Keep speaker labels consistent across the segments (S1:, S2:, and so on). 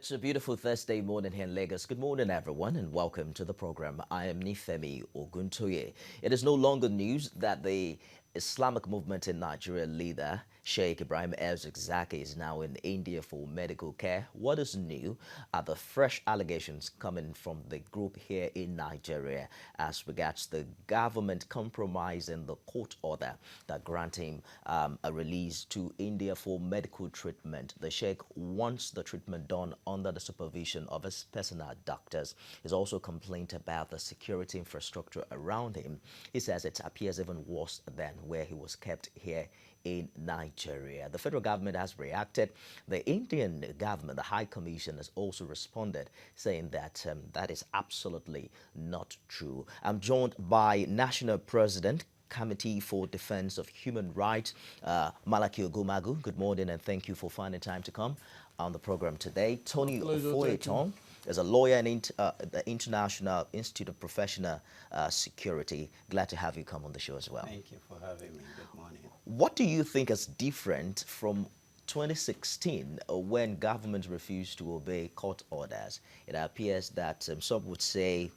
S1: It's a beautiful Thursday morning here in Lagos. Good morning, everyone, and welcome to the program. I am Nifemi Oguntoye. It is no longer news that the Islamic movement in Nigeria leader Sheikh Ibrahim El-Zakzaky is now in India for medical care. What is new are the fresh allegations coming from the group here in Nigeria as regards the government compromising the court order that grant him a release to India for medical treatment. The Sheikh wants the treatment done under the supervision of his personal doctors. He's also complained about the security infrastructure around him. He says it appears even worse than where he was kept here in Nigeria. The federal government has reacted. The Indian government, the High Commission, has also responded, saying that that is absolutely not true. I'm joined by National President, Committee for Defense of Human Rights, Malaki Ogumagu. Good morning, and thank you for finding time to come on the program today. Tony Ofoyeton is a lawyer in the International Institute of Professional Security. Glad to have you come on the show as well.
S2: Thank you for having me. Good morning.
S1: What do you think is different from 2016 when government refused to obey court orders? It appears that some would say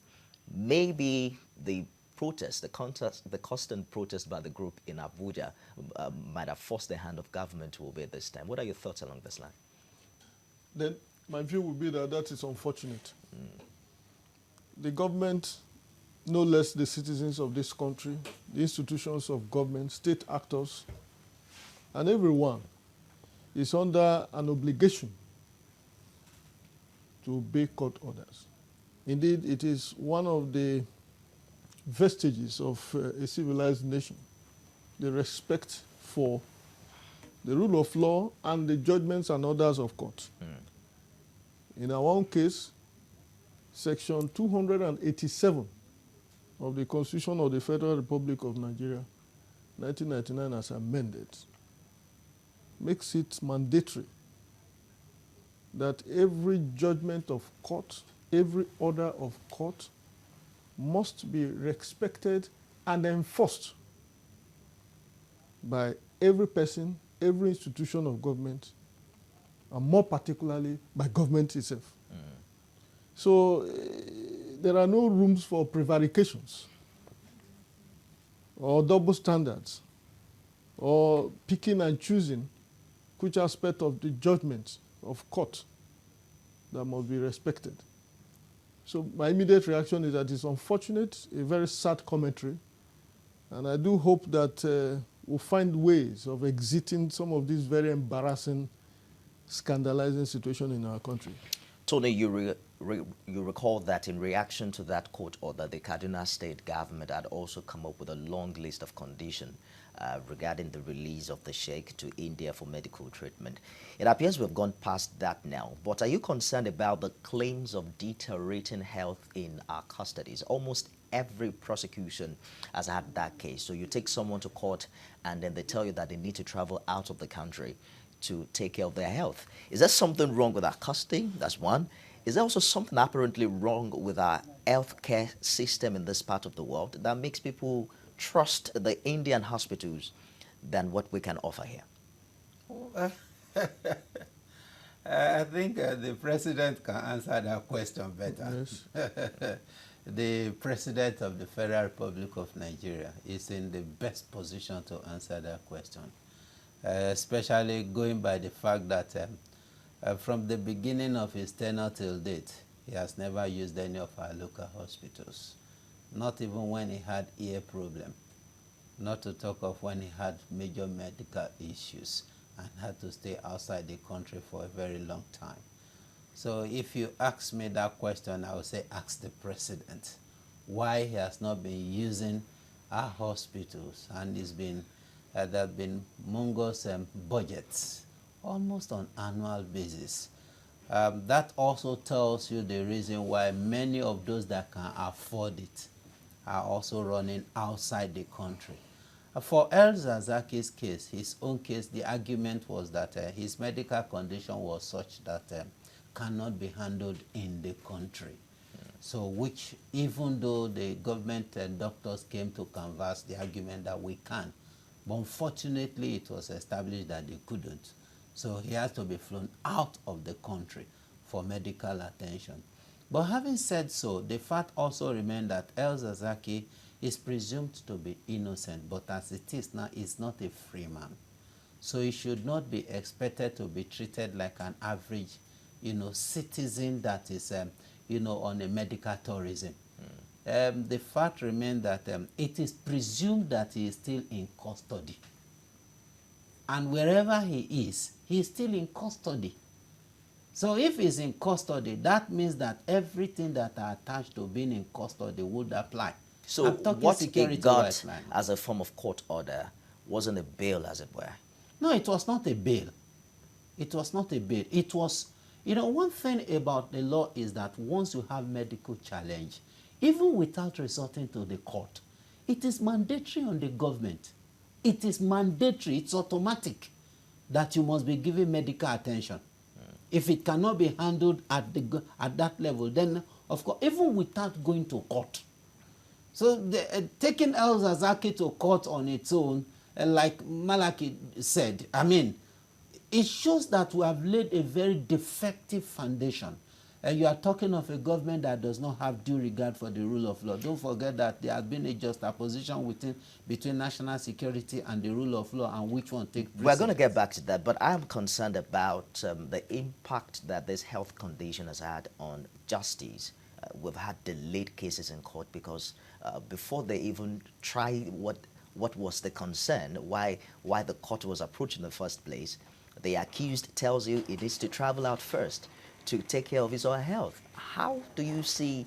S1: maybe the protest, the constant protest by the group in Abuja might have forced the hand of government to obey this time. What are your thoughts along this line?
S3: Then my view would be that that is unfortunate. The government, no less the citizens of this country, the institutions of government, state actors, and everyone is under an obligation to obey court orders. Indeed, it is one of the vestiges of a civilized nation, the respect for the rule of law and the judgments and orders of court. In our own case, Section 287 of the Constitution of the Federal Republic of Nigeria, 1999 as amended, makes it mandatory that every judgment of court, every order of court must be respected and enforced by every person, every institution of government, and more particularly by government itself. So there are no rooms for prevarications or double standards or picking and choosing which aspect of the judgment of court that must be respected. So my immediate reaction is that it's unfortunate, a very sad commentary, and I do hope that we'll find ways of exiting some of these very embarrassing, scandalizing situations in our country.
S1: Tony, you recall that in reaction to that court order, the Kaduna state government had also come up with a long list of conditions regarding the release of the Sheikh to India for medical treatment. It appears we've gone past that now, but are you concerned about the claims of deteriorating health in our custodies? Almost every prosecution has had that case. So you take someone to court and then they tell you that they need to travel out of the country to take care of their health. Is there something wrong with our custody? That's one. Is there also something apparently wrong with our healthcare system in this part of the world that makes people trust the Indian hospitals than what we can offer here?
S2: I think the president can answer that question better.
S3: Yes.
S2: The president of the Federal Republic of Nigeria is in the best position to answer that question, especially going by the fact that from the beginning of his tenure till date, he has never used any of our local hospitals, not even when he had ear problem, not to talk of when he had major medical issues and had to stay outside the country for a very long time. So if you ask me that question, I would say ask the president why he has not been using our hospitals, and it's been there have been mongoose budgets almost on annual basis. That also tells you the reason why many of those that can afford it are also running outside the country. For El-Zakzaky's case, his own case, the argument was that his medical condition was such that cannot be handled in the country. So which, even though the government and doctors came to canvass the argument that we can, but unfortunately it was established that they couldn't. So he has to be flown out of the country for medical attention. But having said so, the fact also remains that El-Zakzaky is presumed to be innocent, but as it is now, he's not a free man. So he should not be expected to be treated like an average, citizen that is, on a medical tourism. The fact remains that it is presumed that he is still in custody. And wherever he is still in custody. So if he's in custody, that means that everything that are attached to being in custody would apply.
S1: So what it got as a form of court order wasn't a bail, as it were?
S2: No, it was not a bail. It was not a bail. It was, one thing about the law is that once you have medical challenge, even without resorting to the court, it is mandatory on the government. It is mandatory, it's automatic that you must be given medical attention. If it cannot be handled at that level, then of course, even without going to court. So taking El-Zakzaky to court on its own, like Malaki said, it shows that we have laid a very defective foundation. And you are talking of a government that does not have due regard for the rule of law. Don't forget that there has been a juxtaposition between national security and the rule of law, and which one takes precedence.
S1: We're going to get back to that, but I am concerned about the impact that this health condition has had on justice. We've had delayed cases in court because before they even try what was the concern, why the court was approached in the first place, the accused tells you he needs to travel out first to take care of his own health. How do you see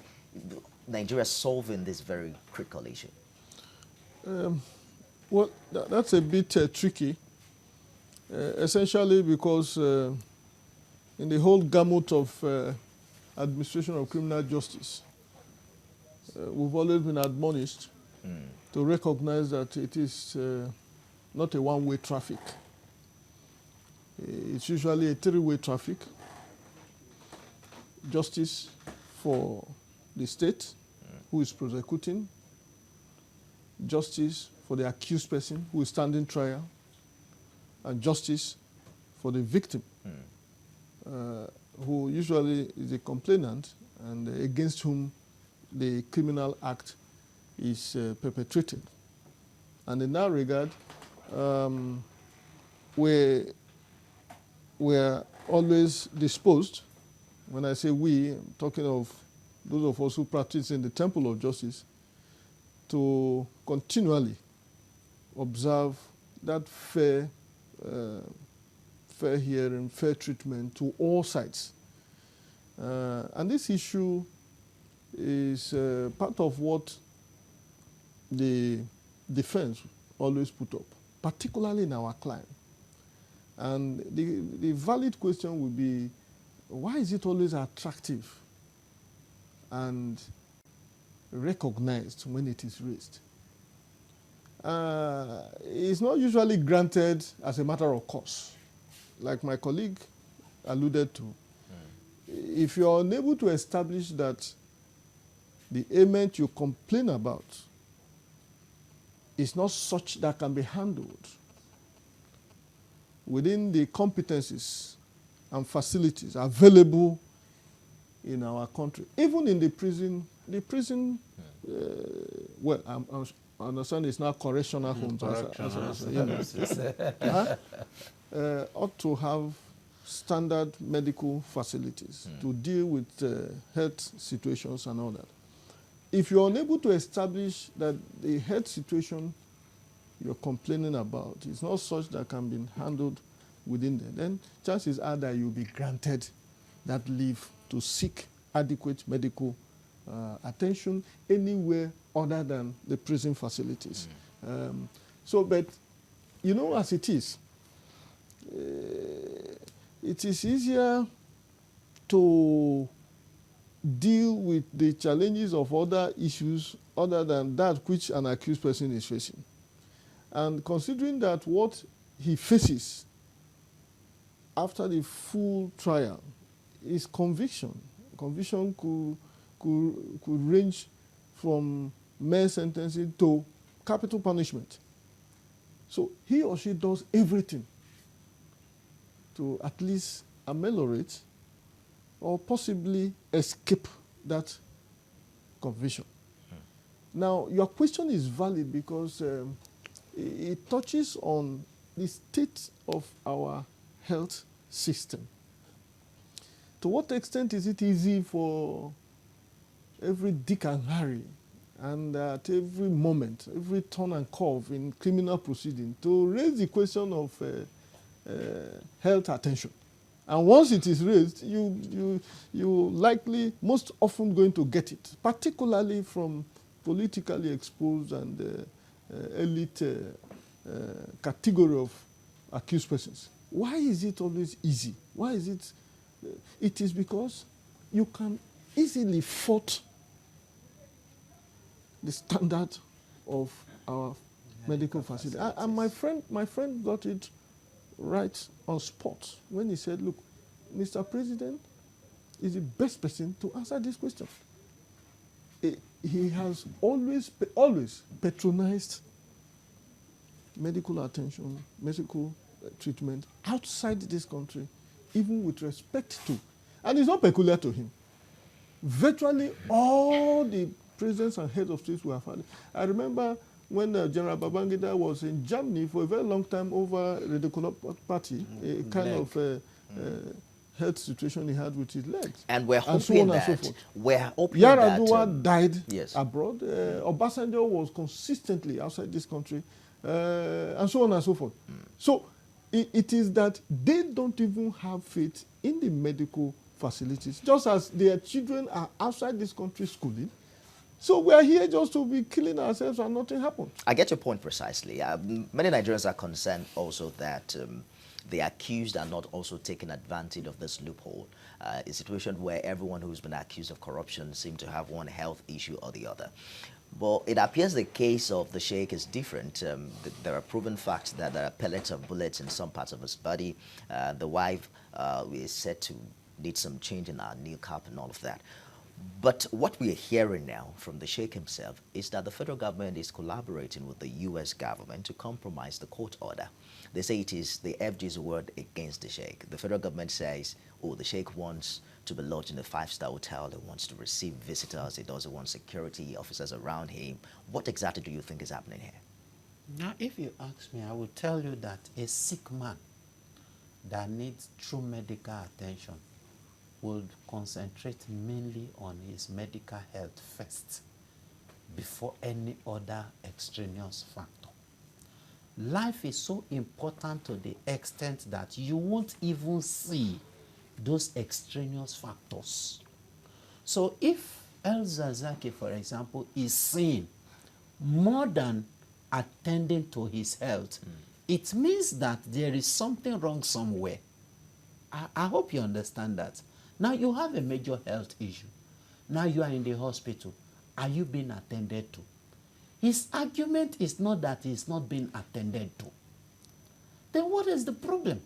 S1: Nigeria solving this very critical issue?
S3: Well, that's a bit tricky, essentially because in the whole gamut of administration of criminal justice, we've always been admonished to recognize that it is not a one-way traffic. It's usually a three-way traffic. Justice for the state who is prosecuting, justice for the accused person who is standing trial, and justice for the victim, who usually is a complainant and against whom the criminal act is perpetrated. And in that regard, we're always disposed. When I say we, I'm talking of those of us who practice in the temple of justice, to continually observe that fair hearing, fair treatment to all sides. And this issue is part of what the defense always put up, particularly in our clime. And the valid question would be, why is it always attractive and recognized when it is raised? It's not usually granted as a matter of course, like my colleague alluded to. If you are unable to establish that the ailment you complain about is not such that can be handled within the competencies and facilities available in our country, even in the prison, well, I understand it's now correctional homes, ought to have standard medical facilities to deal with health situations and all that. If you're unable to establish that the health situation you're complaining about is not such that can be handled within there, then chances are that you'll be granted that leave to seek adequate medical attention anywhere other than the prison facilities. But you know, as it is easier to deal with the challenges of other issues other than that which an accused person is facing. And considering that what he faces after the full trial is conviction. Conviction could range from mere sentencing to capital punishment. So he or she does everything to at least ameliorate or possibly escape that conviction. Now, your question is valid because it touches on the state of our health system. To what extent is it easy for every Dick and Harry and at every moment, every turn and curve in criminal proceeding to raise the question of health attention? And once it is raised, you likely most often going to get it, particularly from politically exposed and elite category of accused persons. Why is it always easy? Why is it? It is because you can easily fault the standard of our medical facility. And my friend got it right on spot when he said, look, Mr. President is the best person to answer this question. He has always patronized medical attention, medical treatment outside this country, even with respect to, and it's not peculiar to him. Virtually all the presidents and heads of states were found. I remember when General Babangida was in Germany for a very long time over radiculopathy, a kind of health situation he had with his legs.
S1: And we're hoping
S3: so on
S1: that,
S3: and so forth.
S1: we're hoping
S3: Yar'Adua died
S1: yes.
S3: abroad. Obasanjo was consistently outside this country, and so on and so forth. So it is that they don't even have faith in the medical facilities, just as their children are outside this country schooling. So we are here just to be killing ourselves and nothing happened.
S1: I get your point precisely. Many Nigerians are concerned also that the accused are not also taking advantage of this loophole. A situation where everyone who's been accused of corruption seems to have one health issue or the other. But it appears the case of the Sheikh is different. There are proven facts that there are pellets of bullets in some parts of his body. The wife is said to need some change in her kneecap and all of that. But what we are hearing now from the Sheikh himself is that the federal government is collaborating with the U.S. government to compromise the court order. They say it is the FG's word against the Sheikh. The federal government says, oh, the Sheikh wants to be lodged in a five-star hotel. He wants to receive visitors. He doesn't want security officers around him. What exactly do you think is happening here?
S2: Now, if you ask me, I will tell you that a sick man that needs true medical attention would concentrate mainly on his medical health first before any other extraneous factor. Life is so important to the extent that you won't even see those extraneous factors. So if El-Zakzaky, for example, is seen more than attending to his health, it means that there is something wrong somewhere. I hope you understand that. Now you have a major health issue. Now you are in the hospital. Are you being attended to? His argument is not that he is not being attended to. Then what is the problem?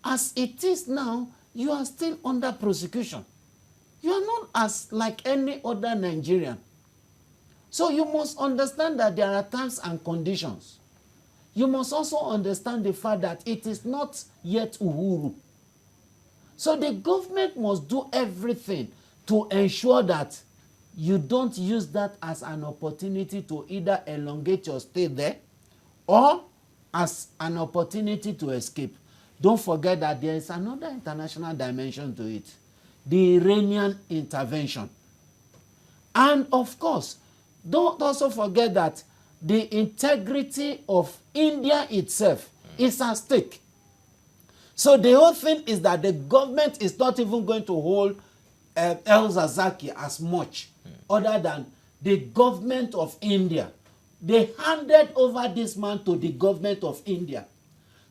S2: As it is now, you are still under prosecution. You are not as like any other Nigerian. So you must understand that there are times and conditions. You must also understand the fact that it is not yet Uhuru. So the government must do everything to ensure that you don't use that as an opportunity to either elongate your stay there or as an opportunity to escape. Don't forget that there is another international dimension to it, the Iranian intervention. And of course, don't also forget that the integrity of India itself is at stake. So the whole thing is that the government is not even going to hold El-Zakzaky as much other than the government of India. They handed over this man to the government of India.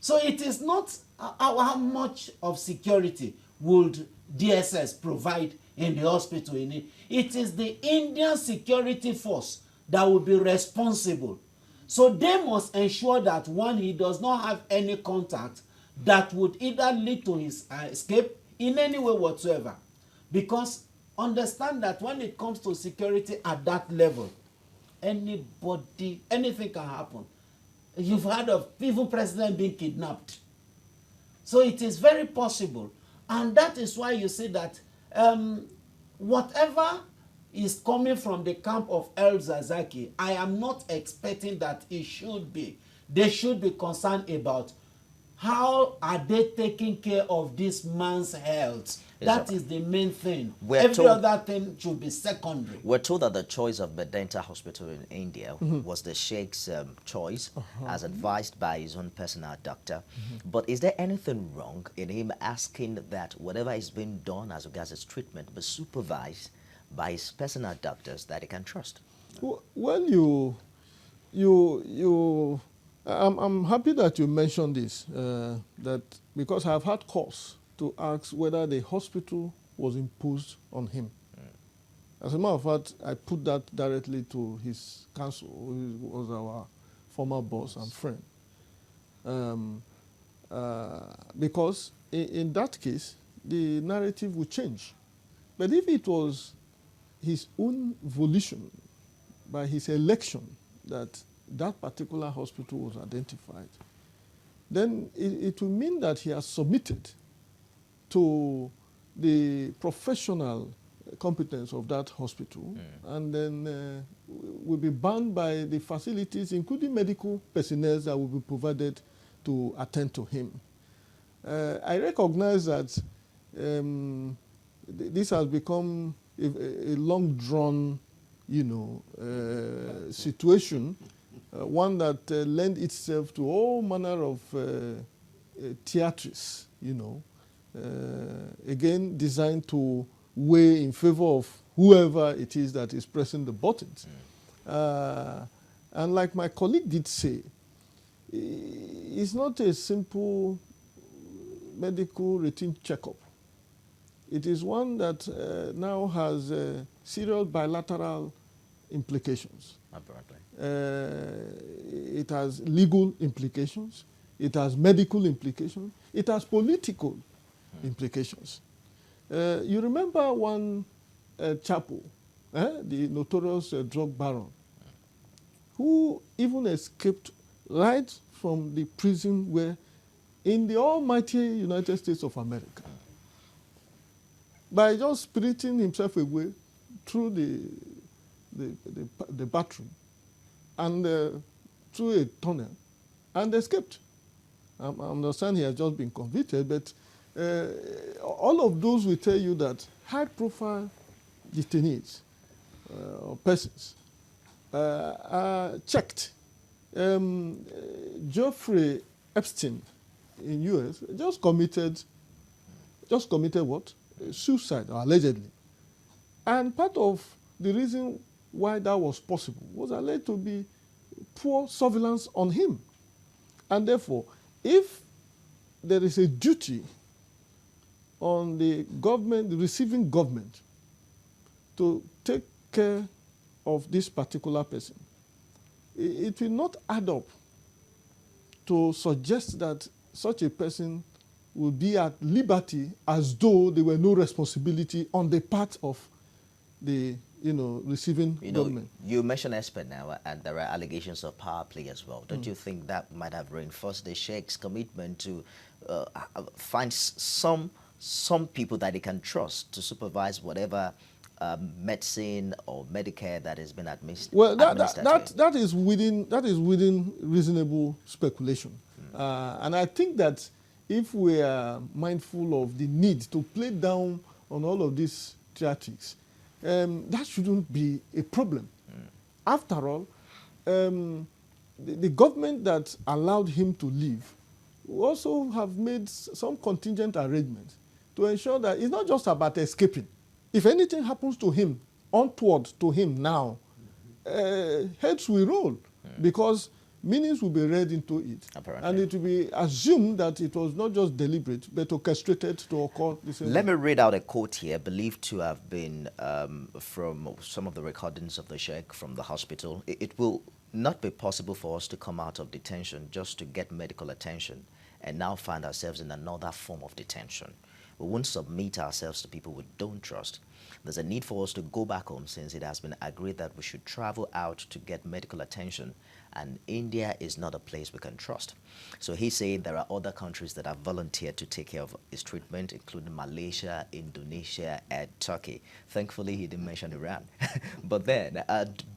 S2: So it is not how much of security would DSS provide in the hospital. It is the Indian security force that will be responsible. So they must ensure that one, he does not have any contact that would either lead to his escape in any way whatsoever. Because understand that when it comes to security at that level, anybody, anything can happen. You've heard of even president being kidnapped. So it is very possible. And that is why you see that whatever is coming from the camp of El-Zakzaky, I am not expecting that it should be. They should be concerned about how are they taking care of this man's health. That is the main thing. Every other thing should be secondary.
S1: We're told that the choice of Medenta Hospital in India was the Sheikh's choice, as advised by his own personal doctor. But is there anything wrong in him asking that whatever is being done as regards his treatment be supervised by his personal doctors that he can trust?
S3: Well, I'm happy that you mentioned this, that because I've had cause to ask whether the hospital was imposed on him. As a matter of fact, I put that directly to his counsel, who was our former boss and friend. Because in that case, the narrative would change. But if it was his own volition, by his election, that that particular hospital was identified, then it will mean that he has submitted to the professional competence of that hospital, and then will be bound by the facilities, including medical personnel that will be provided to attend to him. I recognize that this has become a long-drawn, situation, one that lends itself to all manner of theatrics, again designed to weigh in favor of whoever it is that is pressing the buttons. And like my colleague did say, it's not a simple medical routine checkup. It is one that now has serious bilateral implications.
S1: Apparently.
S3: It has legal implications. It has medical implications. It has political implications. You remember one Chapo, the notorious drug baron, who even escaped right from the prison where in the almighty United States of America by just spiriting himself away through the bathroom and through a tunnel and escaped. I understand he has just been convicted, but all of those will tell you that high-profile detainees or persons are checked. Jeffrey Epstein in U.S. just committed what? Suicide, or allegedly. And part of the reason why that was possible was alleged to be poor surveillance on him. And therefore, if there is a duty on the government, the receiving government, to take care of this particular person, it will not add up to suggest that such a person will be at liberty as though there were no responsibility on the part of the receiving government.
S1: You mentioned expert now, and there are allegations of power play as well. Don't you think that might have reinforced the Sheikh's commitment to find some people that he can trust to supervise whatever medicine or Medicare that has been administered?
S3: Well, that is within reasonable speculation, and I think that if we are mindful of the need to play down on all of these theatrics, that shouldn't be a problem. After all, the government that allowed him to leave also have made some contingent arrangements to ensure that it's not just about escaping. If anything happens to him, untoward to him now, heads will roll because meanings will be read into it. Apparently. And it will be assumed that it was not just deliberate, but orchestrated to occur the same way.
S1: Let me read out a quote here, believed to have been from some of the recordings of the Sheikh from the hospital. It will not be possible for us to come out of detention just to get medical attention and now find ourselves in another form of detention. We won't submit ourselves to people we don't trust. There's a need for us to go back home since it has been agreed that we should travel out to get medical attention, and India is not a place we can trust. So he's saying there are other countries that have volunteered to take care of his treatment, including Malaysia, Indonesia, and Turkey. Thankfully, he didn't mention Iran. But then,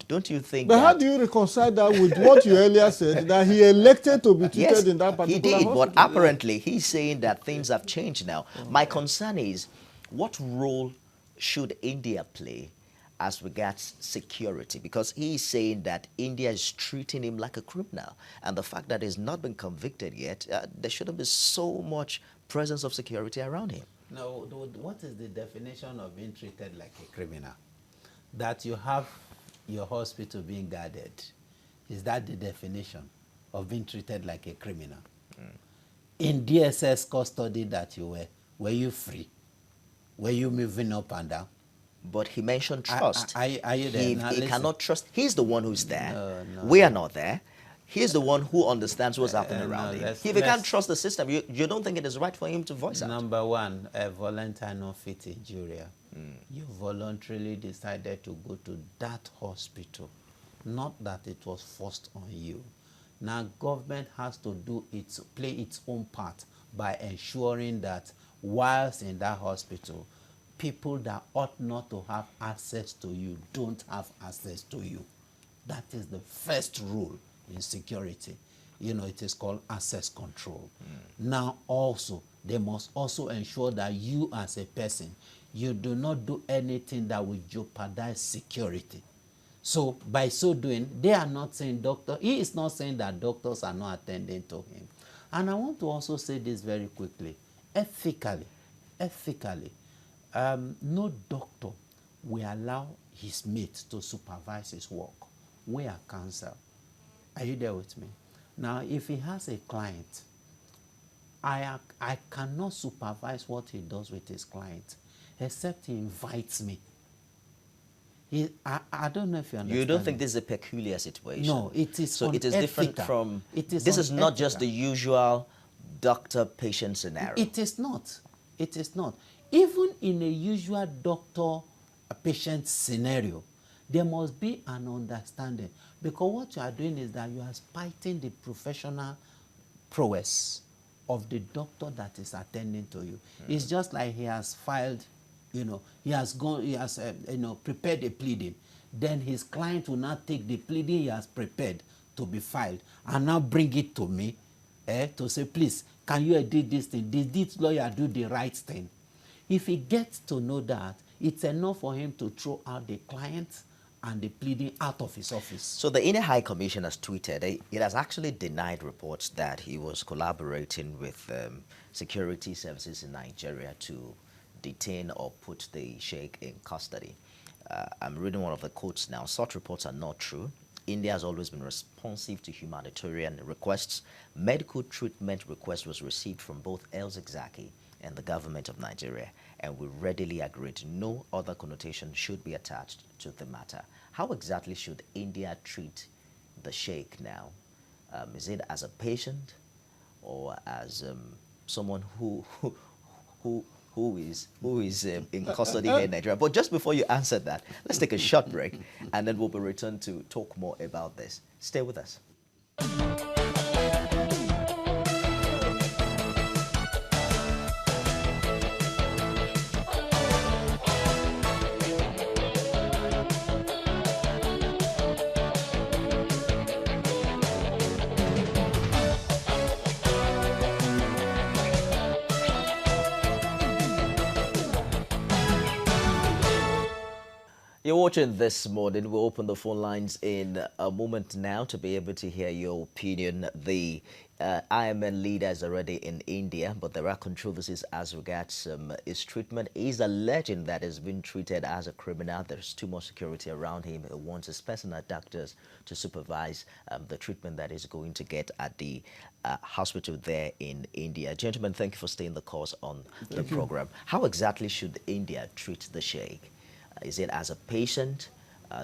S1: don't you think
S3: But
S1: that...
S3: how do you reconcile that with what you earlier said, that he elected to be treated in that particular
S1: he did,
S3: hospital?
S1: but apparently he's saying that things have changed now. My concern is, what role should India play as regards security? Because he's saying that India is treating him like a criminal, and the fact that he's not been convicted yet, there shouldn't be so much presence of security around him.
S2: No, what is the definition of being treated like a criminal? That you have your hospital being guarded. Is that the definition of being treated like a criminal? In DSS custody that you were you free? Were you moving up and down?
S1: But he mentioned trust.
S2: Are you there? Now,
S1: He
S2: listen.
S1: cannot trust. He's the one who's there.
S2: No,
S1: We are not there. He's the one who understands what's happening around him.
S2: let's-
S1: If he can't
S2: let's-
S1: trust the system, you don't think it is right for him to voice out?
S2: Number one, a voluntary non-fit injury. You voluntarily decided to go to that hospital, not that it was forced on you. Now, government has to play its own part by ensuring that whilst in that hospital, people that ought not to have access to you don't have access to you. That is the first rule in security. You know, it is called access control. Now, also, they must also ensure that you as a person, you do not do anything that will jeopardize security. So, by so doing, they are not saying he is not saying that doctors are not attending to him. And I want to also say this very quickly. Ethically, no doctor will allow his mate to supervise his work. We are counsel. Are you there with me? Now, if he has a client, I cannot supervise what he does with his client, except he invites me. I don't know if you understand.
S1: You don't think this is a peculiar situation?
S2: No, it is
S1: So it is different from... This is not just the usual doctor-patient scenario.
S2: It is not. It is not. Even in a usual doctor-patient scenario, there must be an understanding. Because what you are doing is that you are spiting the professional prowess of the doctor that is attending to you. It's just like he has filed, he has prepared a pleading. Then his client will now take the pleading he has prepared to be filed and now bring it to me to say, please, can you edit this thing? Did this lawyer do the right thing? If he gets to know that, it's enough for him to throw out the client and the pleading out of his office.
S1: So the Inner High Commission has tweeted, it has actually denied reports that he was collaborating with security services in Nigeria to detain or put the Sheikh in custody. I'm reading one of the quotes now. Such reports are not true. India has always been responsive to humanitarian requests. Medical treatment request was received from both El-Zakzaky and the government of Nigeria, and we readily agreed no other connotation should be attached to the matter. How exactly should India treat the Sheikh now? Is it as a patient or as someone who is in custody here in Nigeria? But just before you answer that, let's take a short break, and then we'll be returned to talk more about this. Stay with us. You're watching This Morning. We'll open the phone lines in a moment now to be able to hear your opinion. The IMN leader is already in India, but there are controversies as regards his treatment. He's alleging that he's been treated as a criminal. There's too much security around him. He wants his personal doctors to supervise the treatment that he's going to get at the hospital there in India. Gentlemen, thank you for staying the course on the program. How exactly should India treat the Sheikh? Is it as a patient?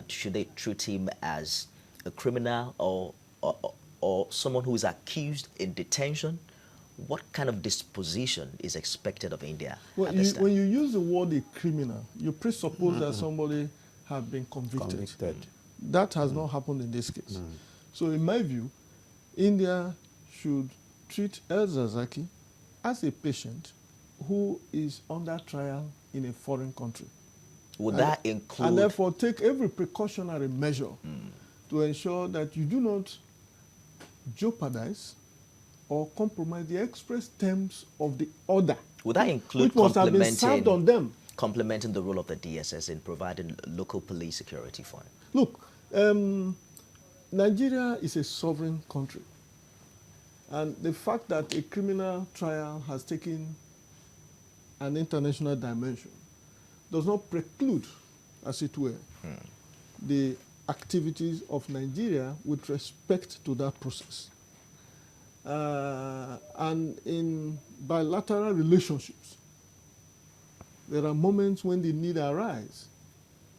S1: Should they treat him as a criminal or someone who is accused in detention? what kind of disposition is expected of India
S3: Well,
S1: at this time?
S3: when you use the word a criminal, you presuppose that somebody has been convicted. That has not happened in this case. So in my view, India should treat El-Zakzaky as a patient who is under trial in a foreign country.
S1: Would that include...
S3: And therefore take every precautionary measure to ensure that you do not jeopardize or compromise the express terms of the order.
S1: Would that include
S3: which must have been served on them.
S1: Complementing the role of the DSS in providing local police security for him?
S3: Look, Nigeria is a sovereign country. And the fact that a criminal trial has taken an international dimension does not preclude, as it were, the activities of Nigeria with respect to that process. And in bilateral relationships, there are moments when the need arises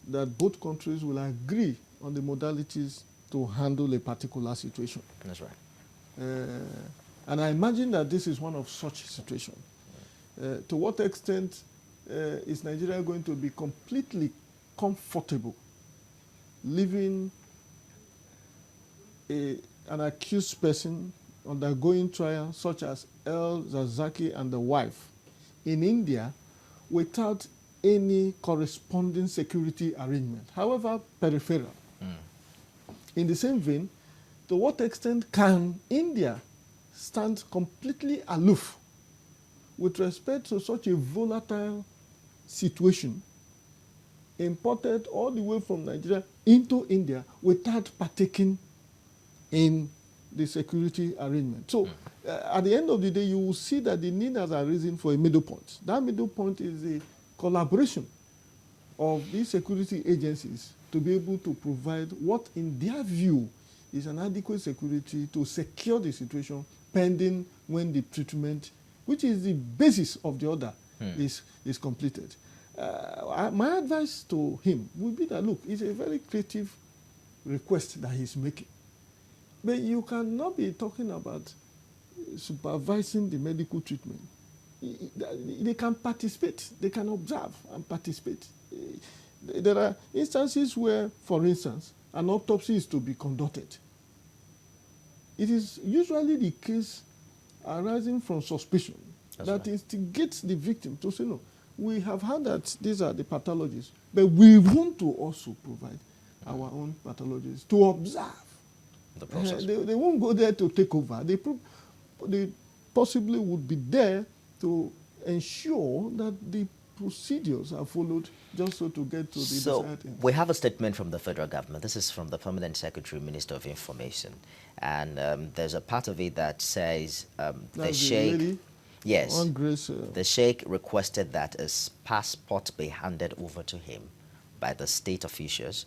S3: that both countries will agree on the modalities to handle a particular situation.
S1: That's right.
S3: And I imagine that this is one of such situations. To what extent is Nigeria going to be completely comfortable leaving an accused person undergoing trial, such as El-Zakzaky and the wife, in India without any corresponding security arrangement, however peripheral? In the same vein, to what extent can India stand completely aloof with respect to such a volatile situation imported all the way from Nigeria into India without partaking in the security arrangement? So at the end of the day, you will see that the need has arisen for a middle point. That middle point is a collaboration of these security agencies to be able to provide what, in their view, is an adequate security to secure the situation pending when the treatment, which is the basis of the order, is completed. My advice to him would be that, look, it's a very creative request that he's making. But you cannot be talking about supervising the medical treatment. They can participate. They can observe and participate. There are instances where, for instance, an autopsy is to be conducted. It is usually the case arising from suspicion that instigates the victim to say, no, we have heard that these are the pathologies, but we want to also provide our own pathologists to observe
S1: the process.
S3: They won't go there to take over. They possibly would be there to ensure that the procedures are followed just so to get to the desired end.
S1: We have a statement from the federal government. This is from the Permanent Secretary, Minister of Information. And there's a part of it that says the Sheikh... Yes, the Sheikh requested that his passport be handed over to him by the state officials,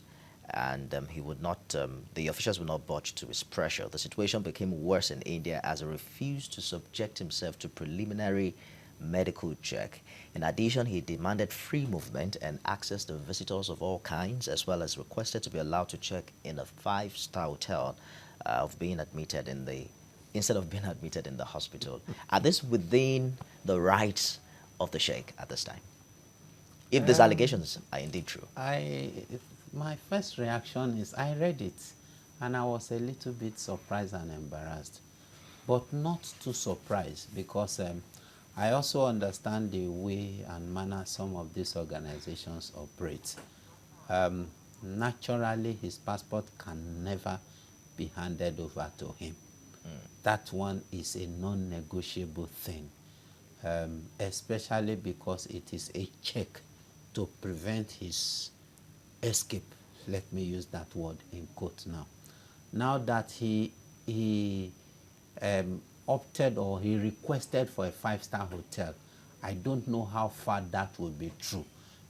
S1: and he would not, the officials would not budge to his pressure. The situation became worse in India as he refused to subject himself to preliminary medical check. In addition, he demanded free movement and access to visitors of all kinds, as well as requested to be allowed to check in a 5-star hotel instead of being admitted in the hospital. Are this within the rights of the Sheikh at this time, if these allegations are indeed true?
S2: My first reaction is I read it and I was a little bit surprised and embarrassed, but not too surprised, because I also understand the way and manner some of these organizations operate. Naturally, his passport can never be handed over to him. That one is a non-negotiable thing, especially because it is a check to prevent his escape. Let me use that word in quotes now. Now that he opted, or he requested for a 5-star hotel, I don't know how far that will be true,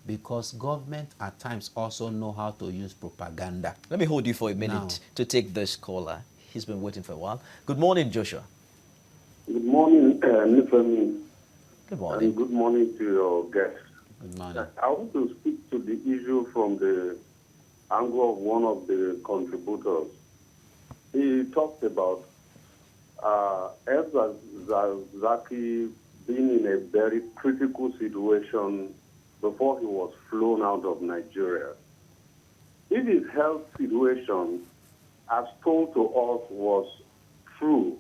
S2: because government at times also know how to use propaganda.
S1: Let me hold you for a minute to take this caller. He's been waiting for a while. Good morning, Joshua.
S4: Good morning, Nifemi.
S1: Good morning.
S4: And good morning to your guests.
S2: Good morning.
S4: I want to speak to the issue from the angle of one of the contributors. He talked about El-Zakzaky being in a very critical situation before he was flown out of Nigeria. If his health situation, as told to us, was true,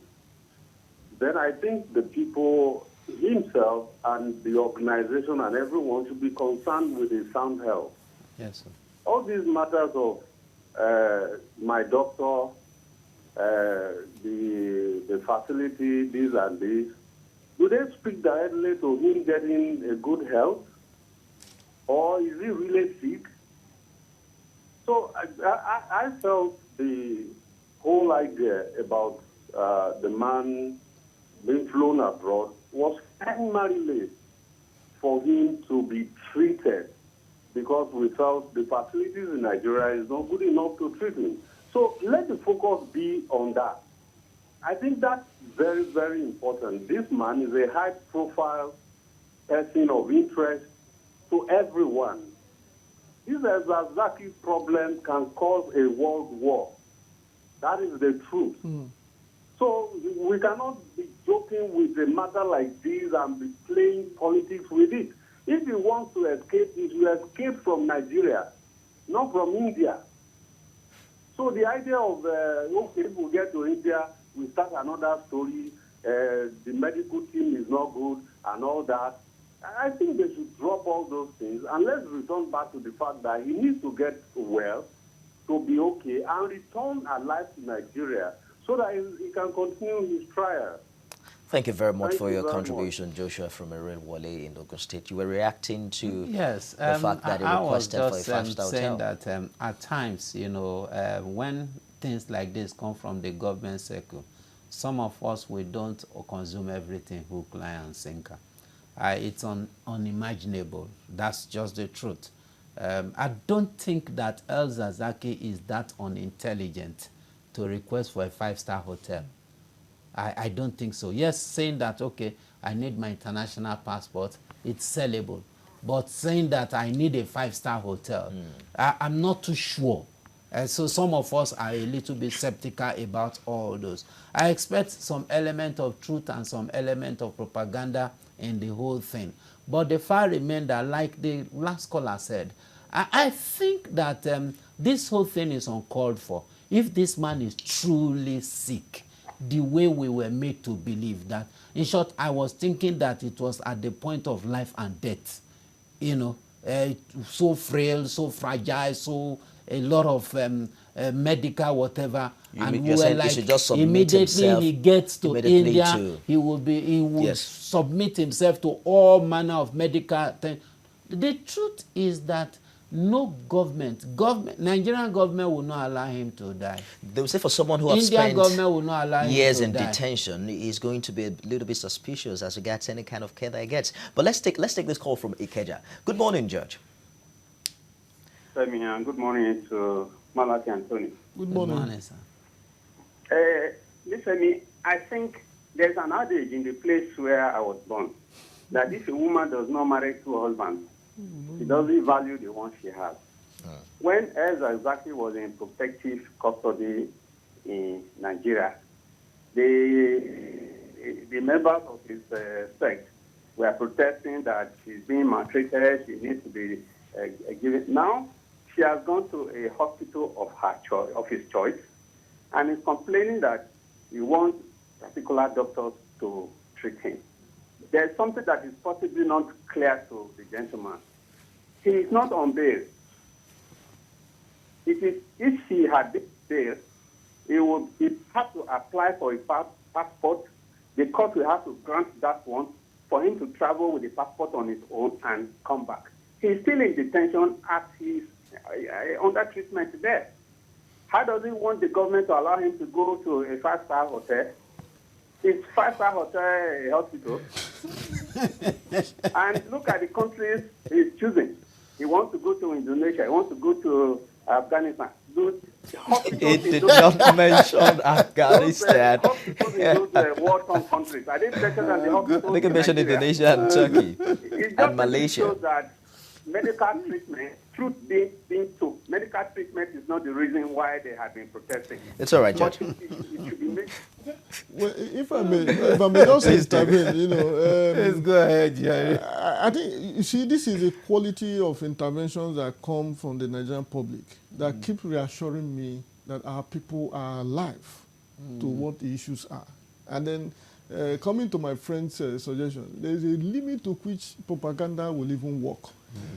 S4: then I think the people, himself and the organization and everyone should be concerned with his sound health.
S2: Yes, sir.
S4: All these matters of my doctor, the facility, this and this, do they speak directly to him getting a good health? Or is he really sick? So I felt the whole idea about the man being flown abroad was primarily for him to be treated, because we felt the facilities in Nigeria is not good enough to treat him. So let the focus be on that. I think that's very, very important. This man is a high-profile person of interest to everyone. This El-Zakzaky problem can cause a world war. That is the truth. So we cannot be joking with a matter like this and be playing politics with it. If he wants to escape, he will escape from Nigeria, not from India. So the idea of, okay, if we get to India, we start another story, the medical team is not good and all that. I think they should drop all those things and let's return back to the fact that he needs to get well, to be okay, and return alive to Nigeria so that he can continue his trial.
S1: Thank you very much
S4: Thank
S1: for
S4: you
S1: your
S4: very
S1: contribution, Joshua from Wale in Ogun State. You were reacting to
S2: Yes,
S1: the fact that he
S2: I was
S1: requested for a
S2: just
S1: five-star
S2: saying
S1: hotel.
S2: that at times, you know, when things like this come from the government circle, some of us, we don't consume everything hook, line, and sinker. It's unimaginable. That's just the truth. I don't think that El-Zakzaky is that unintelligent to request for a five-star hotel. I don't think so. Yes, saying that, okay, I need my international passport, it's sellable. But saying that I need a five-star hotel, I'm not too sure. So some of us are a little bit skeptical about all those. I expect some element of truth and some element of propaganda in the whole thing. But the fact remains that, like the last caller said, I think that this whole thing is uncalled for. If this man is truly sick, the way we were made to believe that, in short, I was thinking that it was at the point of life and death, you know, so frail, so fragile, so a lot of medical whatever, and we were like, immediately he gets to India, he would submit himself to all manner of medical things. The truth is that no Nigerian government will not allow him to die.
S1: They will say for someone who has
S2: Indian
S1: spent
S2: government will not allow
S1: years
S2: him to
S1: in
S2: die.
S1: detention, he's going to be a little bit suspicious as regards any kind of care that he gets. But let's take this call from Ikeja. Good morning, Judge.
S5: Good morning to Malaki and Tony.
S3: Good morning.
S2: Good morning, sir.
S5: Listen, I think there's an adage in the place where I was born that if a woman does not marry two husbands, she doesn't value the one she has. When El-Zakzaky was in protective custody in Nigeria, the members of his sect were protesting that she's being maltreated, she needs to be given. Now, she has gone to a hospital of his choice, and is complaining that he wants particular doctors to treat him. There's something that is possibly not clear to the gentleman. He is not on bail. If he had been bail, he have to apply for a passport. The court will have to grant that one for him to travel with the passport on his own and come back. He's still in detention as he's under treatment there. How does he want the government to allow him to go to a five-star hotel? Is five-star hotel a hospital? And look at the countries he's choosing. He wants to go to Indonesia. He wants to go to Afghanistan.
S1: It did not mention Afghanistan.
S5: Hospitals in those war-torn countries. Are they better than the hospitals?
S1: I think I mentioned Indonesia and Turkey and Malaysia.
S5: Shows that medical truth being told, medical treatment is not the reason why they have been protesting.
S1: It's all right, Judge.
S5: But it should be made.
S3: Well, if I may just intervene,
S2: Let's go ahead, Jerry.
S3: I think, you see, this is a quality of interventions that come from the Nigerian public that keep reassuring me that our people are alive to what the issues are. And then, coming to my friend's suggestion, there is a limit to which propaganda will even work.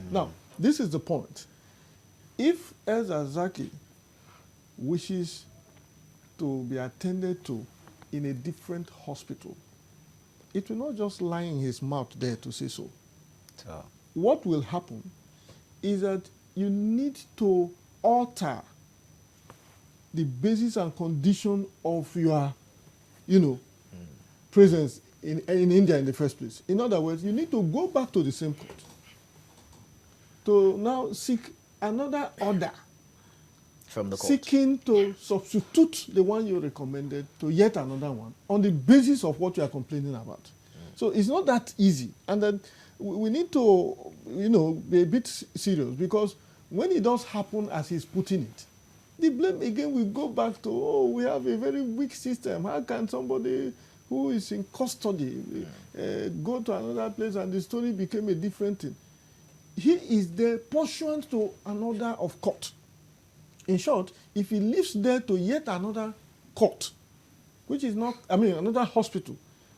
S3: Now, this is the point. If El-Zakzaky wishes to be attended to in a different hospital, it will not just lie in his mouth there to say so. What will happen is that you need to alter the basis and condition of your, presence in India in the first place. In other words, you need to go back to the same court to now seek another order
S1: From the court.
S3: seeking to substitute the one you recommended to yet another one on the basis of what you are complaining about. So it's not that easy. And then we need to, be a bit serious, because when it does happen as he's putting it, the blame again will go back to, we have a very weak system. How can somebody who is in custody go to another place, and the story became a different thing? He is there pursuant to an order of court. In short, if he lives there to yet another court, which is not, another hospital,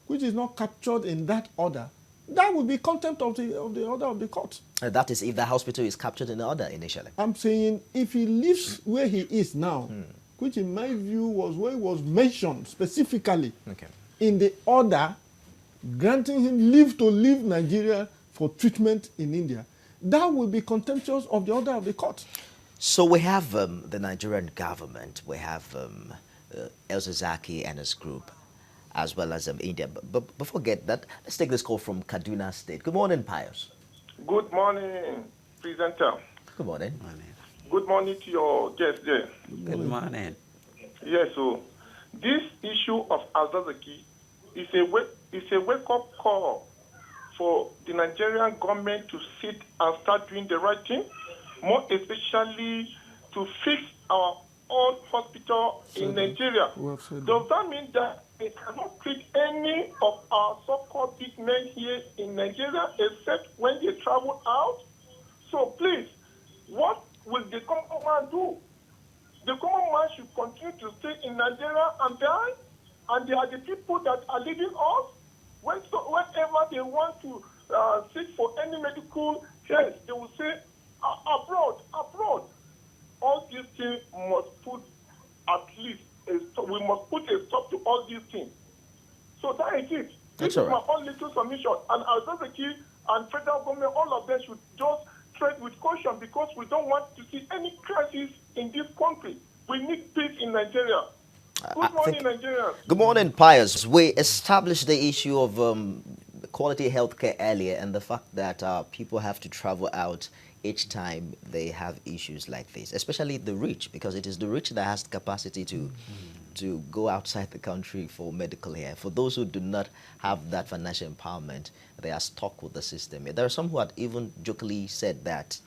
S3: which is not captured in that order, that would be contempt of the order of the court.
S1: That is if the hospital is captured in the order initially.
S3: I'm saying if he lives where he is now, which in my view was where he was mentioned specifically in the order granting him leave to leave Nigeria for treatment in India, that would be contemptuous of the order of the court.
S1: So we have the Nigerian government, we have El-Zakzaky and his group, as well as India. But before we get that, let's take this call from Kaduna State. Good morning, Pius.
S6: Good morning, presenter.
S1: Good morning.
S6: Good morning to your guest there.
S2: Good morning.
S6: Yes, so this issue of El-Zakzaky is a wake-up call for the Nigerian government to sit and start doing the right thing, more especially to fix our own hospital in Nigeria. Does that mean that they cannot treat any of our so-called big men here in Nigeria except when they travel out? So please, what will the common man do? The common man should continue to stay in Nigeria and die, and they are the people that are leading us. Whenever they want to seek for any medical help, they will say, abroad. All these things must put at least a stop. We must put a stop to all these things. So that is it. This is my own little submission. And El-Zakzaky and federal government, all of them should just tread with caution, because we don't want to see any crisis in this country. We need peace in Nigeria. Good morning, Nigeria.
S1: Good morning, Pius. We established the issue of quality healthcare earlier, and the fact that people have to travel out each time they have issues like this, especially the rich, because it is the rich that has the capacity to go outside the country for medical care. For those who do not have that financial empowerment, they are stuck with the system. There are some who had even jokingly said that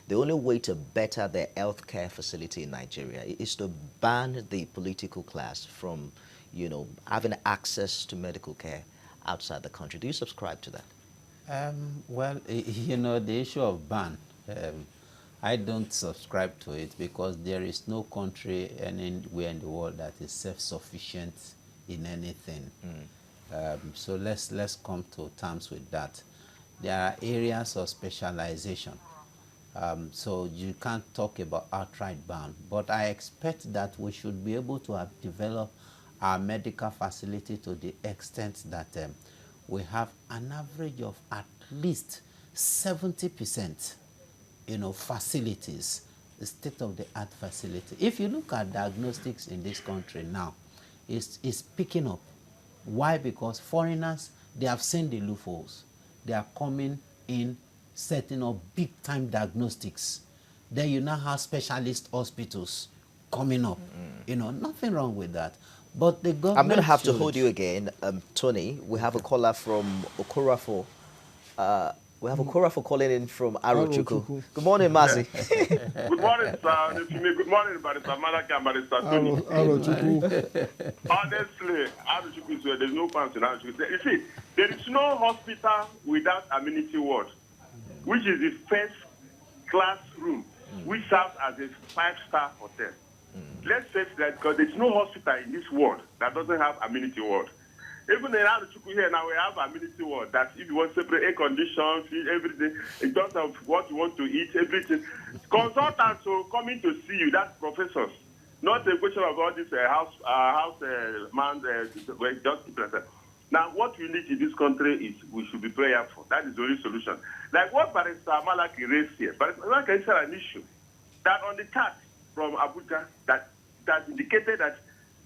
S1: the only way to better the healthcare facility in Nigeria is to ban the political class from, having access to medical care outside the country. Do you subscribe to that?
S2: Well, the issue of ban, I don't subscribe to it, because there is no country anywhere in the world that is self-sufficient in anything. So let's come to terms with that. There are areas of specialization. So you can't talk about outright ban, but I expect that we should be able to have developed our medical facility to the extent that we have an average of at least 70%, facilities, the state-of-the-art facility. If you look at diagnostics in this country now, it's picking up. Why? Because foreigners, they have seen the loopholes. They are coming in, setting up big-time diagnostics. Then you now have specialist hospitals coming up. Nothing wrong with that. But the government
S1: I'm going to have to hold you again, Tony. We have a caller from Okorafo. We have a Kora for calling in from Arochukwu.
S3: Arochukwu.
S1: Good morning, Mazi.
S6: Good morning, sir. Good morning, Barrister Malaki and Barrister Tony.
S3: Arochukwu.
S6: Honestly, Arochukwu, there's no fancy in Arochukwu. You see, there is no hospital without amenity ward, which is the first class room, which serves as a 5-star hotel. Let's say that because there's no hospital in this world that doesn't have amenity ward. Even in Arochukwu here now, we have amenity ward that if you want separate air conditions, everything, in terms of what you want to eat, everything. Consultants will coming to see you, that's professors. Not a question of all this just people. Now, what we need in this country is we should be prayerful. That is the only solution. Like what Barrister Malaki raised here. Barrister Malaki said an issue that on the chart from Abuja that indicated that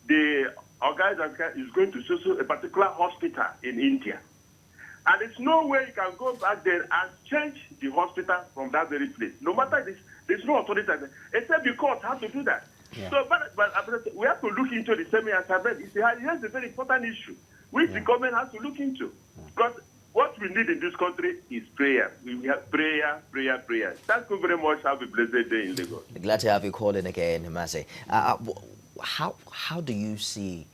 S6: the El-Zakzaky is going to social a particular hospital in India. And there's no way you can go back there and change the hospital from that very place. No matter this, there's no authority, except the court have to do that.
S2: Yeah.
S6: So, but we have to look into the same as I said. Here's a very important issue, which the government has to look into. Because what we need in this country is prayer. We have prayer. Thank you very much. Have a blessed day in Lagos.
S1: Glad to have you calling again, Mazi. How do you see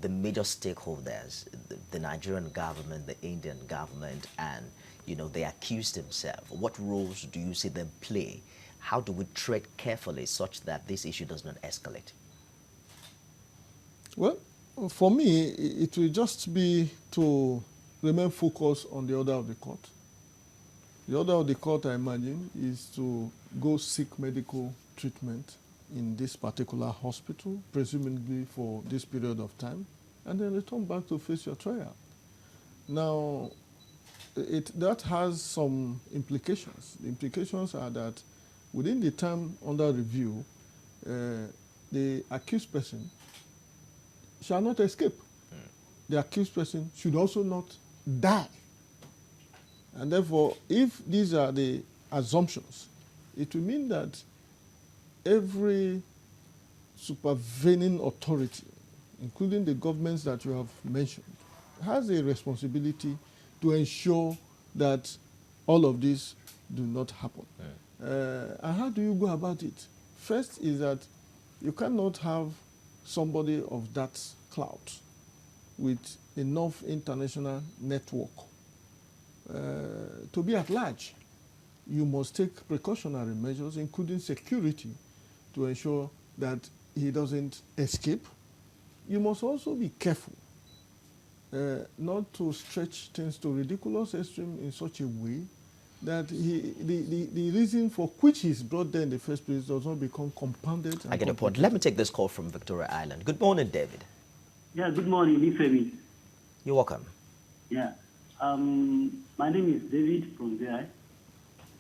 S1: the major stakeholders, the Nigerian government, the Indian government, and they accused themselves? What roles do you see them play? How do we tread carefully such that this issue does not escalate?
S3: Well, for me, it will just be to remain focused on the order of the court. The order of the court, I imagine, is to go seek medical treatment in this particular hospital, presumably for this period of time, and then return back to face your trial. Now, that has some implications. The implications are that within the time under review, the accused person shall not escape. The accused person should also not die. And therefore, if these are the assumptions, it will mean that every supervening authority, including the governments that you have mentioned, has a responsibility to ensure that all of this do not happen. And how do you go about it? First is that you cannot have somebody of that clout with enough international network to be at large. You must take precautionary measures, including security, to ensure that he doesn't escape. You must also be careful not to stretch things to ridiculous extreme in such a way that the reason for which he's brought there in the first place does not become compounded.
S1: I get a point. Let me take this call from Victoria Island. Good morning, David.
S7: Yeah, good morning, Ifemi.
S1: You're welcome.
S7: Yeah. My name is David from there.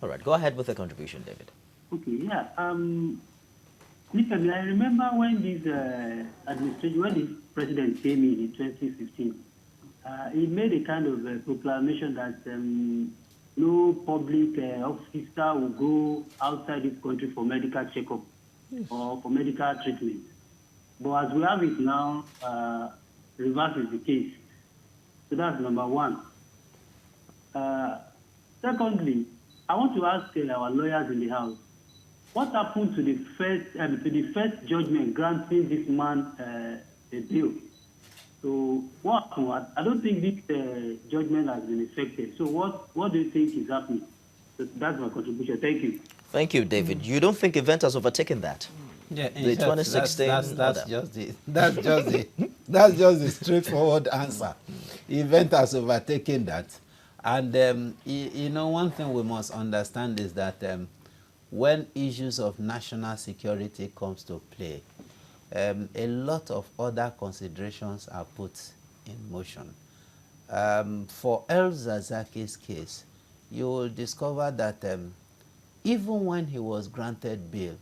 S1: All right, go ahead with the contribution, David.
S7: Okay, yeah. Ifemi, I remember when this administration, when the president came in 2015, he made a kind of proclamation that no public officer will go outside this country for medical checkup or for medical treatment. But as we have it now, reverse is the case. So that's number one. Secondly, I want to ask our lawyers in the house, what happened to the first judgment granting this man a bail? So what happened? I don't think this judgment has been effected. So what do you think is happening? So that's my contribution. Thank you.
S1: Thank you, David. You don't think event has overtaken that?
S2: Yeah,
S1: The 2016
S2: that's just the straightforward answer. Event has overtaken that, and one thing we must understand is that when issues of national security comes to play, a lot of other considerations are put in motion. For El-Zakzaky's case, you will discover that even when he was granted bail,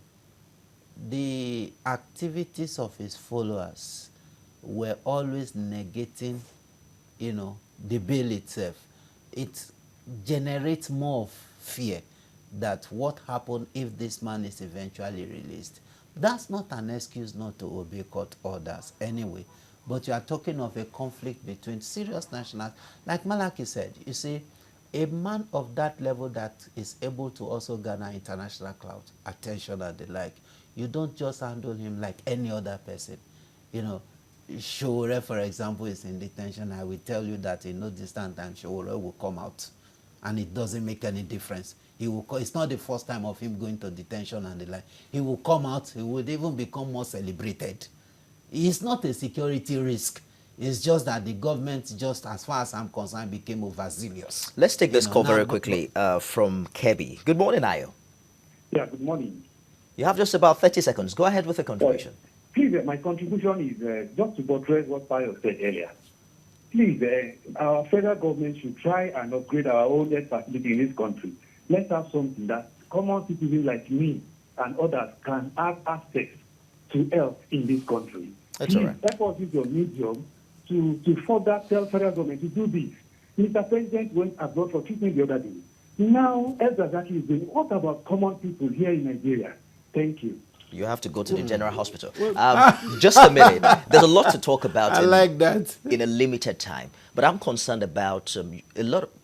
S2: the activities of his followers were always negating, the bail itself. It generates more fear that what happened if this man is eventually released. That's not an excuse not to obey court orders anyway, but you are talking of a conflict between serious nationals. Like Malaki said, you see, A man of that level that is able to also garner international clout, attention and the like, you don't just handle him like any other person. You know, Shore, for example, is in detention. I will tell you that in no distant time, Shore will come out, and it doesn't make any difference. He will. It's not the first time of him going to detention and the like. He will come out. He would even become more celebrated. It's not a security risk. It's just that the government, just as far as I'm concerned, became overzealous.
S1: Let's take this call very quickly from Kebbi. Good morning, Ayo.
S8: Yeah, good morning.
S1: You have just about 30 seconds. Go ahead with the contribution.
S8: Please, my contribution is just to buttress what Payo said earlier. Please, our federal government should try and upgrade our own health facility in this country. Let's have something that common citizens like me and others can have access to health in this country.
S1: That's all right.
S8: Help us use your medium to further tell federal government to do this. Mr. President went abroad for treatment the other day. Now, El-Zakzaky is doing. What about common people here in Nigeria? Thank you.
S1: You have to go to the general hospital. Just a minute. There's a lot to talk about.
S2: I like that.
S1: In a limited time. But I'm concerned about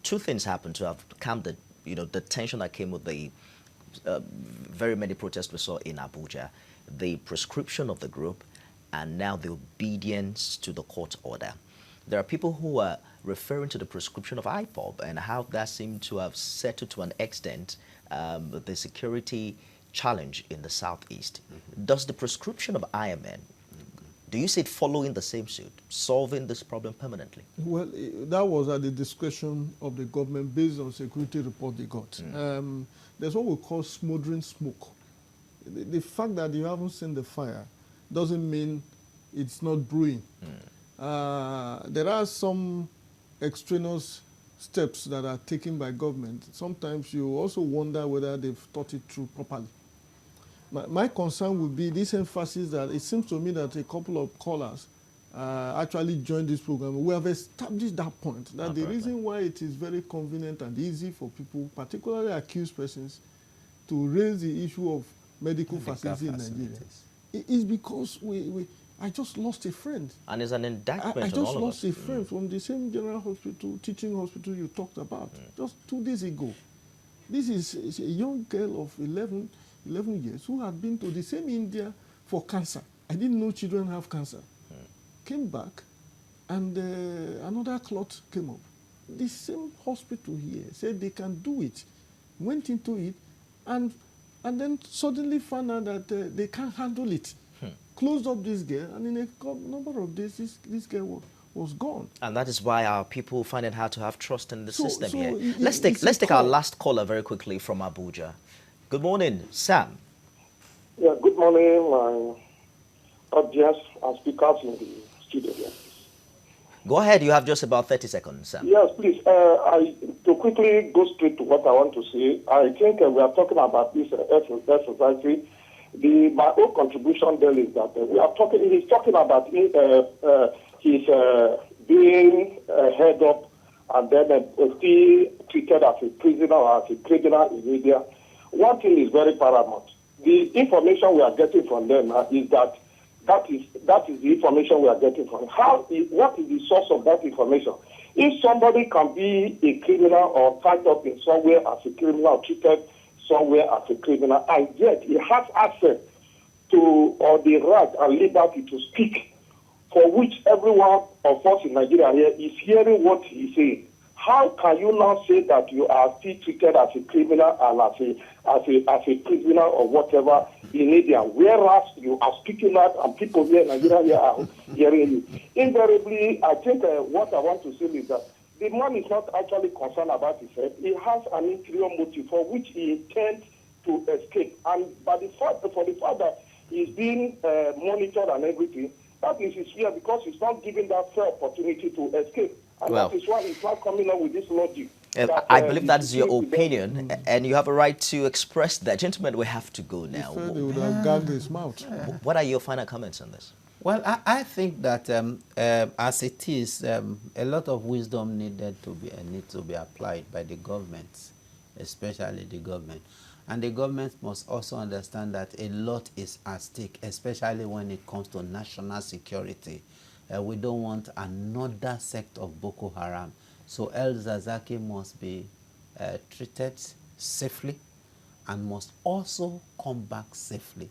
S1: two things happened to have calmed the tension that came with the very many protests we saw in Abuja, the prescription of the group, and now the obedience to the court order. There are people who are referring to the prescription of IPOB and how that seemed to have settled to an extent the security challenge in the southeast. Does the prescription of IMN, do you see it following the same suit, solving this problem permanently?
S3: Well, that was at the discretion of the government based on security report they got. There's what we call smoldering smoke. The fact that you haven't seen the fire doesn't mean it's not brewing. There are some extraneous steps that are taken by government. Sometimes you also wonder whether they've thought it through properly. My concern would be this emphasis that it seems to me that a couple of callers actually joined this program. We have established that point, that the reason why it is very convenient and easy for people, particularly accused persons, to raise the issue of medical facilities in Nigeria is because I just lost a friend.
S1: And it's an indictment
S3: I
S1: on
S3: just
S1: all of
S3: lost
S1: us.
S3: a friend from the same general hospital, teaching hospital you talked about, just 2 days ago. This is a young girl of 11 years who had been to the same India for cancer. I didn't know children have cancer. Came back, and another clot came up. The same hospital here said they can do it. Went into it, and then suddenly found out that they can't handle it. Closed up this girl, and in a number of days, this girl was gone.
S1: And that is why our people find it hard to have trust in the system
S3: so
S1: here. Let's take our last caller very quickly from Abuja. Good morning, Sam.
S6: Yeah, good morning, my audience and speakers in the studio here.
S1: Go ahead, you have just about 30 seconds, Sam.
S6: Yes, please. To quickly go straight to what I want to say, I think we are talking about this society. My own contribution there is that he's talking about his being held up and then still treated as a prisoner or as a criminal in media. One thing is very paramount. The information we are getting from them is that is the information we are getting from. What is the source of that information? If somebody can be a criminal or tied up in somewhere as a criminal or treated somewhere as a criminal, and yet he has access to or the right and liberty to speak, for which every one of us in Nigeria here is hearing what he's saying. How can you now say that you are still treated as a criminal and as a prisoner or whatever in India, whereas you are speaking out and people here in Nigeria here are hearing you? Invariably, I think what I want to say is that the man is not actually concerned about his head. He has an interior motive for which he intends to escape. And for the fact that he's being monitored and everything, that is his fear, because he's not given that fair opportunity to escape. And that is why he's not coming up with this logic.
S1: I believe that is your opinion, and you have a right to express that. Gentlemen, we have to go now.
S3: They would have gagged his mouth.
S1: What are your final comments on this?
S2: Well, I think that as it is, a lot of wisdom needs to be applied by the government, especially the government. And the government must also understand that a lot is at stake, especially when it comes to national security. We don't want another sect of Boko Haram. So El-Zakzaky must be treated safely and must also come back safely.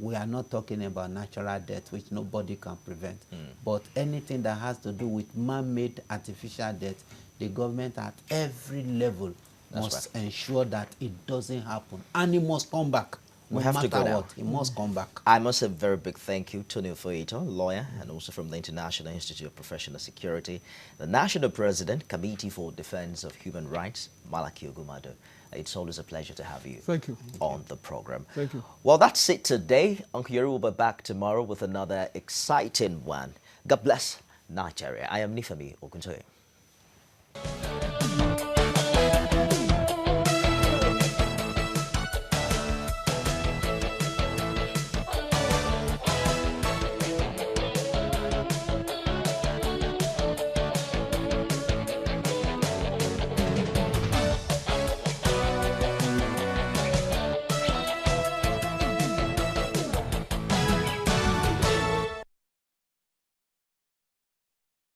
S2: We are not talking about natural death, which nobody can prevent, but anything that has to do with man-made artificial death, the government at every level must ensure that it doesn't happen, and it must come back.
S1: We have to go now.
S2: It must come back.
S1: I must say a very big thank you to Tony Ofoeto, lawyer, and also from the International Institute of Professional Security, the National President, Committee for Defense of Human Rights, Malaki Ogumado. It's always a pleasure to have you.
S3: Thank you.
S1: On the program.
S3: Thank you.
S1: Well, that's it today. Uncle Yuri will be back tomorrow with another exciting one. God bless Nigeria. I am Nifemi Oguntoye.